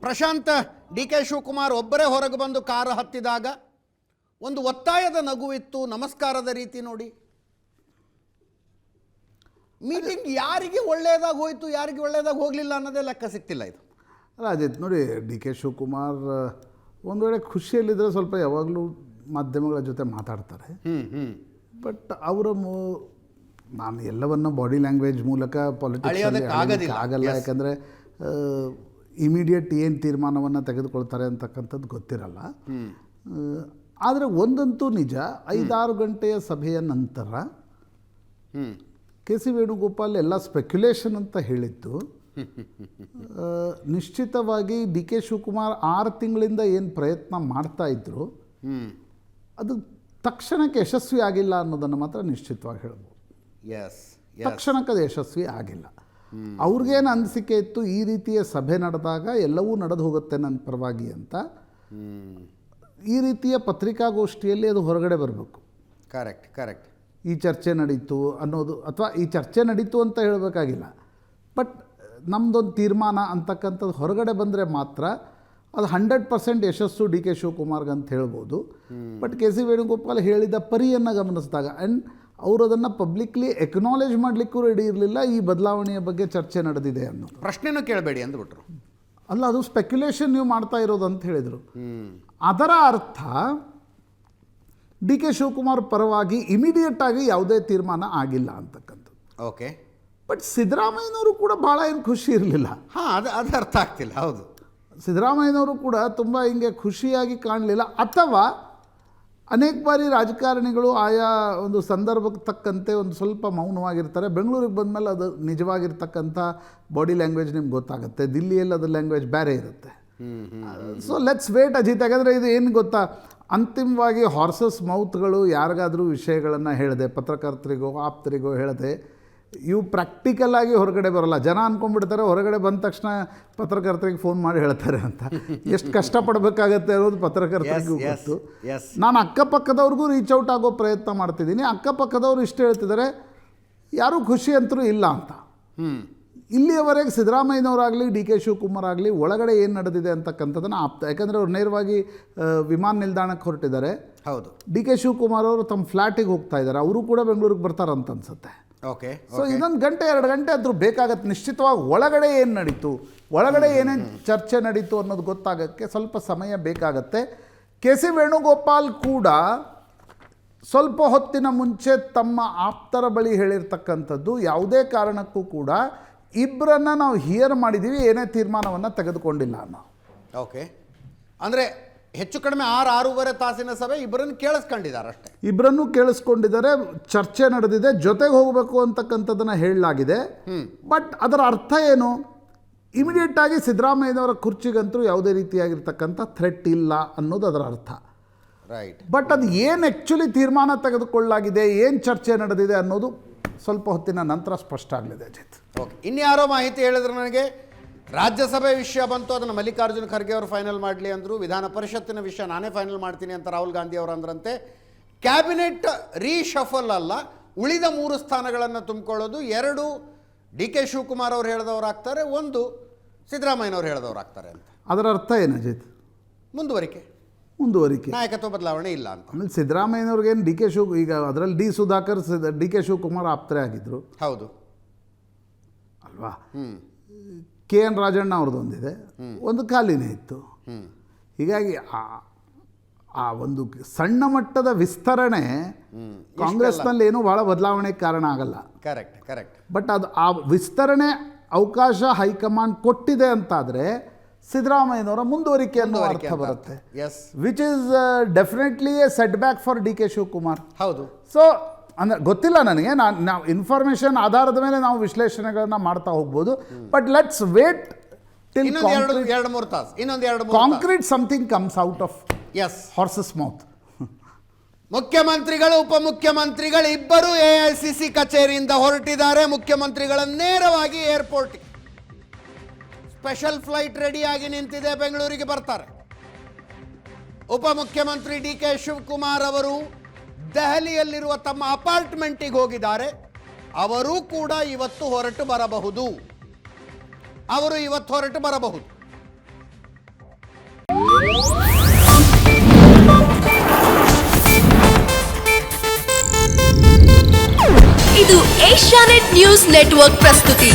Prashant D K Shivakumar ಒಬ್ಬರೇ ಹೊರಗೆ ಬಂದು ಕಾರು ಹತ್ತಿದಾಗ ಒಂದು ಒತ್ತಾಯದ ನಗುವಿತ್ತು, ನಮಸ್ಕಾರದ ರೀತಿ. ನೋಡಿ, ಮೀಟಿಂಗ್ ಯಾರಿಗೆ ಒಳ್ಳೆಯದಾಗಿ ಹೋಯಿತು, ಯಾರಿಗೆ ಒಳ್ಳೆಯದಾಗಿ ಹೋಗಲಿಲ್ಲ ಅನ್ನೋದೇ ಲೆಕ್ಕ ಸಿಗ್ತಿಲ್ಲ. ಇದು ಅಲ್ಲ ಅಜಿತ್, ನೋಡಿ, ಡಿ ಕೆ ಶಿವಕುಮಾರ್ ಒಂದು ವೇಳೆ ಖುಷಿಯಲ್ಲಿದ್ದರೆ ಸ್ವಲ್ಪ ಯಾವಾಗಲೂ ಮಾಧ್ಯಮಗಳ ಜೊತೆ ಮಾತಾಡ್ತಾರೆ. ಬಟ್ ಅವರ ನಾನು ಎಲ್ಲವನ್ನು ಬಾಡಿ ಲ್ಯಾಂಗ್ವೇಜ್ ಮೂಲಕ ಪಾಲಿಟಿಕ್ಸ್ ಆಗಲ್ಲ. ಯಾಕಂದರೆ ಇಮಿಡಿಯೇಟ್ ಏನು ತೀರ್ಮಾನವನ್ನು ತೆಗೆದುಕೊಳ್ತಾರೆ ಅಂತಕ್ಕಂಥದ್ದು ಗೊತ್ತಿರಲ್ಲ. ಆದರೆ ಒಂದಂತೂ ನಿಜ, 5-6 ಗಂಟೆಯ ಸಭೆಯ ನಂತರ ಕೆ ಸಿ ವೇಣುಗೋಪಾಲ್ ಎಲ್ಲ ಸ್ಪೆಕ್ಯುಲೇಷನ್ ಅಂತ ಹೇಳಿದ್ದು ನಿಶ್ಚಿತವಾಗಿ ಡಿ ಕೆ ಶಿವಕುಮಾರ್ 6 ತಿಂಗಳಿಂದ ಏನು ಪ್ರಯತ್ನ ಮಾಡ್ತಾ ಇದ್ರು ಅದು ತಕ್ಷಣಕ್ಕೆ ಯಶಸ್ವಿ ಆಗಿಲ್ಲ ಅನ್ನೋದನ್ನು ಮಾತ್ರ ನಿಶ್ಚಿತವಾಗಿ ಹೇಳ್ಬೋದು. ತಕ್ಷಣಕ್ಕೆ ಅದು ಯಶಸ್ವಿ ಆಗಿಲ್ಲ. ಅವ್ರಿಗೇನು ಅನಿಸಿಕೆ ಇತ್ತು, ಈ ರೀತಿಯ ಸಭೆ ನಡೆದಾಗ ಎಲ್ಲವೂ ನಡೆದು ಹೋಗುತ್ತೆ ನನ್ನ ಪರವಾಗಿ ಅಂತ. ಈ ರೀತಿಯ ಪತ್ರಿಕಾಗೋಷ್ಠಿಯಲ್ಲಿ ಅದು ಹೊರಗಡೆ ಬರಬೇಕು. ಕರೆಕ್ಟ್. ಈ ಚರ್ಚೆ ನಡೀತು ಅನ್ನೋದು, ಅಥವಾ ಈ ಚರ್ಚೆ ನಡೀತು ಅಂತ ಹೇಳಬೇಕಾಗಿಲ್ಲ, ಬಟ್ ನಮ್ಮದೊಂದು ತೀರ್ಮಾನ ಅಂತಕ್ಕಂಥದ್ದು ಹೊರಗಡೆ ಬಂದರೆ ಮಾತ್ರ ಅದು 100% ಯಶಸ್ಸು ಡಿ ಕೆ ಶಿವಕುಮಾರ್ಗೆ ಅಂತ ಹೇಳ್ಬೋದು. ಬಟ್ ಕೆ ಸಿ ವೇಣುಗೋಪಾಲ್ ಹೇಳಿದ ಪರಿಯನ್ನು ಗಮನಿಸಿದಾಗ, ಆ್ಯಂಡ್ ಅವರು ಅದನ್ನು ಪಬ್ಲಿಕ್ಲಿ ಎಕ್ನಾಲೇಜ್ ಮಾಡಲಿಕ್ಕೂ ರೆಡಿ ಇರಲಿಲ್ಲ, ಈ ಬದಲಾವಣೆಯ ಬಗ್ಗೆ ಚರ್ಚೆ ನಡೆದಿದೆ ಅನ್ನೋದು. ಪ್ರಶ್ನೆನೂ ಕೇಳಬೇಡಿ ಅಂದ್ಬಿಟ್ರು. ಅಲ್ಲ, ಅದು ಸ್ಪೆಕ್ಯುಲೇಷನ್ ನೀವು ಮಾಡ್ತಾ ಇರೋದು ಅಂತ ಹೇಳಿದರು. ಅದರ ಅರ್ಥ ಡಿ ಕೆ ಶಿವಕುಮಾರ್ ಪರವಾಗಿ ಇಮಿಡಿಯೇಟ್ ಆಗಿ ಯಾವುದೇ ತೀರ್ಮಾನ ಆಗಿಲ್ಲ ಅಂತಕ್ಕಂಥದ್ದು. ಓಕೆ. ಬಟ್ ಸಿದ್ದರಾಮಯ್ಯನವರು ಕೂಡ ಭಾಳ ಏನು ಖುಷಿ ಇರಲಿಲ್ಲ. ಅದು ಅರ್ಥ ಆಗ್ತಿಲ್ಲ. ಹೌದು, ಸಿದ್ದರಾಮಯ್ಯನವರು ಕೂಡ ತುಂಬ ಹಿಂಗೆ ಖುಷಿಯಾಗಿ ಕಾಣಲಿಲ್ಲ. ಅಥವಾ ಅನೇಕ ಬಾರಿ ರಾಜಕಾರಣಿಗಳು ಆಯಾ ಒಂದು ಸಂದರ್ಭಕ್ಕೆ ತಕ್ಕಂತೆ ಒಂದು ಸ್ವಲ್ಪ ಮೌನವಾಗಿರ್ತಾರೆ. ಬೆಂಗಳೂರಿಗೆ ಬಂದಮೇಲೆ ಅದು ನಿಜವಾಗಿರ್ತಕ್ಕಂಥ ಬಾಡಿ ಲ್ಯಾಂಗ್ವೇಜ್ ನಿಮ್ಗೆ ಗೊತ್ತಾಗುತ್ತೆ. ದಿಲ್ಲಿಯಲ್ಲಿ ಅದು ಲ್ಯಾಂಗ್ವೇಜ್ ಬೇರೆ ಇರುತ್ತೆ. So let's wait Ajit. ಯಾಕಂದರೆ ಇದು ಏನು ಗೊತ್ತಾ, ಅಂತಿಮವಾಗಿ ಹಾರ್ಸಸ್ ಮೌತ್ಗಳು ಯಾರಿಗಾದರೂ ವಿಷಯಗಳನ್ನು ಹೇಳಿದೆ, ಪತ್ರಕರ್ತರಿಗೋ ಆಪ್ತರಿಗೋ ಹೇಳಿದೆ, ಇವು ಪ್ರಾಕ್ಟಿಕಲ್ ಆಗಿ ಹೊರಗಡೆ ಬರೋಲ್ಲ. ಜನ ಅಂದ್ಕೊಂಡ್ಬಿಡ್ತಾರೆ ಹೊರಗಡೆ ಬಂದ ತಕ್ಷಣ ಪತ್ರಕರ್ತರಿಗೆ ಫೋನ್ ಮಾಡಿ ಹೇಳ್ತಾರೆ ಅಂತ. ಎಷ್ಟು ಕಷ್ಟಪಡಬೇಕಾಗತ್ತೆ ಅನ್ನೋದು ಪತ್ರಕರ್ತರಿಗೂ ಗೊತ್ತು. ನಾನು ಅಕ್ಕಪಕ್ಕದವ್ರಿಗೂ ರೀಚ್ ಔಟ್ ಆಗೋ ಪ್ರಯತ್ನ ಮಾಡ್ತಿದ್ದೀನಿ. ಅಕ್ಕಪಕ್ಕದವ್ರು ಇಷ್ಟು ಹೇಳ್ತಿದ್ದಾರೆ, ಯಾರೂ ಖುಷಿ ಅಂತರೂ ಇಲ್ಲ ಅಂತ. ಇಲ್ಲಿಯವರೆಗೆ ಸಿದ್ದರಾಮಯ್ಯನವರಾಗಲಿ ಡಿ ಕೆ ಶಿವಕುಮಾರ್ ಆಗಲಿ ಒಳಗಡೆ ಏನು ನಡೆದಿದೆ ಅಂತಕ್ಕಂಥದ್ದನ್ನು ಯಾಕಂದರೆ ಅವ್ರು ನೇರವಾಗಿ ವಿಮಾನ ನಿಲ್ದಾಣಕ್ಕೆ ಹೊರಟಿದ್ದಾರೆ. ಹೌದು. ಡಿ ಕೆ ಶಿವಕುಮಾರ್ ಅವರು ತಮ್ಮ ಫ್ಲ್ಯಾಟಿಗೆ ಹೋಗ್ತಾ ಇದ್ದಾರೆ. ಅವರು ಕೂಡ ಬೆಂಗಳೂರಿಗೆ ಬರ್ತಾರಂತ ಅನ್ಸುತ್ತೆ. ಓಕೆ. ಸೊ ಇನ್ನೊಂದು ಗಂಟೆ 2 ಗಂಟೆ ಆದರೂ ಬೇಕಾಗತ್ತೆ. ನಿಶ್ಚಿತವಾಗಿ ಒಳಗಡೆ ಏನು ನಡೀತು, ಒಳಗಡೆ ಏನೇನು ಚರ್ಚೆ ನಡೀತು ಅನ್ನೋದು ಗೊತ್ತಾಗೋಕ್ಕೆ ಸ್ವಲ್ಪ ಸಮಯ ಬೇಕಾಗತ್ತೆ. ಕೆ ಸಿ ವೇಣುಗೋಪಾಲ್ ಕೂಡ ಸ್ವಲ್ಪ ಹೊತ್ತಿನ ಮುಂಚೆ ತಮ್ಮ ಆಪ್ತರ ಬಳಿ ಹೇಳಿರ್ತಕ್ಕಂಥದ್ದು, ಯಾವುದೇ ಕಾರಣಕ್ಕೂ ಕೂಡ ಇಬ್ಬರನ್ನು ನಾವು ಹಿಯರ್ ಮಾಡಿದ್ದೀವಿ, ಏನೇ ತೀರ್ಮಾನವನ್ನು ತೆಗೆದುಕೊಂಡಿಲ್ಲ ಅನ್ನೋ. ಓಕೆ. ಅಂದರೆ ಹೆಚ್ಚು ಕಡಿಮೆ 6-6.5 ತಾಸಿನ ಸಭೆ ಇಬ್ಬರನ್ನು ಕೇಳಿಸ್ಕೊಂಡಿದ್ದಾರೆ ಅಷ್ಟೇ. ಇಬ್ಬರನ್ನು ಕೇಳಿಸ್ಕೊಂಡಿದ್ದಾರೆ, ಚರ್ಚೆ ನಡೆದಿದೆ, ಜೊತೆಗೆ ಹೋಗಬೇಕು ಅಂತಕ್ಕಂಥದ್ದನ್ನು ಹೇಳಲಾಗಿದೆ. ಬಟ್ ಅದರ ಅರ್ಥ ಏನು, ಇಮಿಡಿಯೇಟ್ ಆಗಿ ಸಿದ್ದರಾಮಯ್ಯನವರ ಕುರ್ಚಿಗಂತೂ ಯಾವುದೇ ರೀತಿಯಾಗಿರ್ತಕ್ಕಂಥ ಥ್ರೆಟ್ ಇಲ್ಲ ಅನ್ನೋದು ಅದರ ಅರ್ಥ. ರೈಟ್. ಬಟ್ ಅದು ಏನು ಆ್ಯಕ್ಚುಲಿ ತೀರ್ಮಾನ ತೆಗೆದುಕೊಳ್ಳಲಾಗಿದೆ, ಏನು ಚರ್ಚೆ ನಡೆದಿದೆ ಅನ್ನೋದು ಸ್ವಲ್ಪ ಹೊತ್ತಿನ ನಂತರ ಸ್ಪಷ್ಟ ಆಗಲಿದೆ ಅಜಿತ್. ಓಕೆ. ಇನ್ಯಾರೋ ಮಾಹಿತಿ ಹೇಳಿದ್ರು ನನಗೆ, ರಾಜ್ಯಸಭೆ ವಿಷಯ ಬಂತು, ಅದನ್ನು ಮಲ್ಲಿಕಾರ್ಜುನ ಖರ್ಗೆ ಅವರು ಫೈನಲ್ ಮಾಡಲಿ ಅಂದರು. ವಿಧಾನ ಪರಿಷತ್ತಿನ ವಿಷಯ ನಾನೇ ಫೈನಲ್ ಮಾಡ್ತೀನಿ ಅಂತ ರಾಹುಲ್ ಗಾಂಧಿ ಅವರು ಅಂದ್ರಂತೆ. ಕ್ಯಾಬಿನೆಟ್ ರೀಶಫಲ್ ಅಲ್ಲ, ಉಳಿದ 3 ಸ್ಥಾನಗಳನ್ನು ತುಂಬಿಕೊಳ್ಳೋದು. 2 ಡಿ ಕೆ ಶಿವಕುಮಾರ್ ಅವರು ಹೇಳಿದವರು ಆಗ್ತಾರೆ, 1 ಸಿದ್ದರಾಮಯ್ಯನವರು ಹೇಳಿದವರು ಆಗ್ತಾರೆ ಅಂತ. ಅದರ ಅರ್ಥ ಏನು ಅಜಿತ್? ಮುಂದುವರಿಕೆ, ನಾಯಕತ್ವ ಬದಲಾವಣೆ ಇಲ್ಲ ಅಂತ. ಆಮೇಲೆ ಸಿದ್ದರಾಮಯ್ಯನವ್ರಿಗೇನು ಈಗ ಅದರಲ್ಲಿ D Sudhakar D K Shivakumar ಆಪ್ತರೇ ಆಗಿದ್ರು. ಹೌದು ಅಲ್ವಾ? ಕೆ ಎನ್ ರಾಜಣ್ಣ ಅವ್ರದ್ದೊಂದಿದೆ, ಒಂದು ಖಾಲಿನೇ ಇತ್ತು. ಹೀಗಾಗಿ ಆ ಒಂದು ಸಣ್ಣ ಮಟ್ಟದ ವಿಸ್ತರಣೆ ಕಾಂಗ್ರೆಸ್ನಲ್ಲಿ ಏನೂ ಭಾಳ ಬದಲಾವಣೆಗೆ ಕಾರಣ ಆಗಲ್ಲ. ಕರೆಕ್ಟ್. ಬಟ್ ಅದು ಆ ವಿಸ್ತರಣೆ ಅವಕಾಶ ಹೈಕಮಾಂಡ್ ಕೊಟ್ಟಿದೆ ಅಂತಾದರೆ ಸಿದ್ದರಾಮಯ್ಯನವರ ಮುಂದುವರಿಕೆ ಅನ್ನೋ ಅರ್ಥ ಬರುತ್ತೆ. Which is definitely A set back for D K Shivakumar. ಹೌದು. ಸೊ ಅಂದರೆ ಗೊತ್ತಿಲ್ಲ ನನಗೆ, ನಾವು ಇನ್ಫಾರ್ಮೇಷನ್ ಆಧಾರದ ಮೇಲೆ ನಾವು ವಿಶ್ಲೇಷಣೆಗಳನ್ನ ಮಾಡ್ತಾ ಹೋಗ್ಬೋದು. But let's wait till concrete something comes out of horses mouth. ಮುಖ್ಯಮಂತ್ರಿಗಳು ಉಪಮುಖ್ಯಮಂತ್ರಿಗಳು ಇಬ್ಬರು AICC ಕಚೇರಿಯಿಂದ ಹೊರಟಿದ್ದಾರೆ. ಮುಖ್ಯಮಂತ್ರಿಗಳ ನೇರವಾಗಿ ಏರ್ಪೋರ್ಟ್ಗೆ ಸ್ಪೆಷಲ್ ಫ್ಲೈಟ್ ರೆಡಿಯಾಗಿ ನಿಂತಿದೆ, ಬೆಂಗಳೂರಿಗೆ ಬರ್ತಾರೆ. ಉಪಮುಖ್ಯಮಂತ್ರಿ ಡಿ ಕೆ ಶಿವಕುಮಾರ್ ಅವರು ದೆಹಲಿಯಲ್ಲಿರುವ ತಮ್ಮ ಅಪಾರ್ಟ್ಮೆಂಟಿಗೆ ಹೋಗಿದ್ದಾರೆ. ಅವರು ಕೂಡ ಇವತ್ತು ಹೊರಟು ಬರಬಹುದು. ಇದು ಏಷ್ಯಾನೆಟ್ ನ್ಯೂಸ್ ನೆಟ್ವರ್ಕ್ ಪ್ರಸ್ತುತಿ.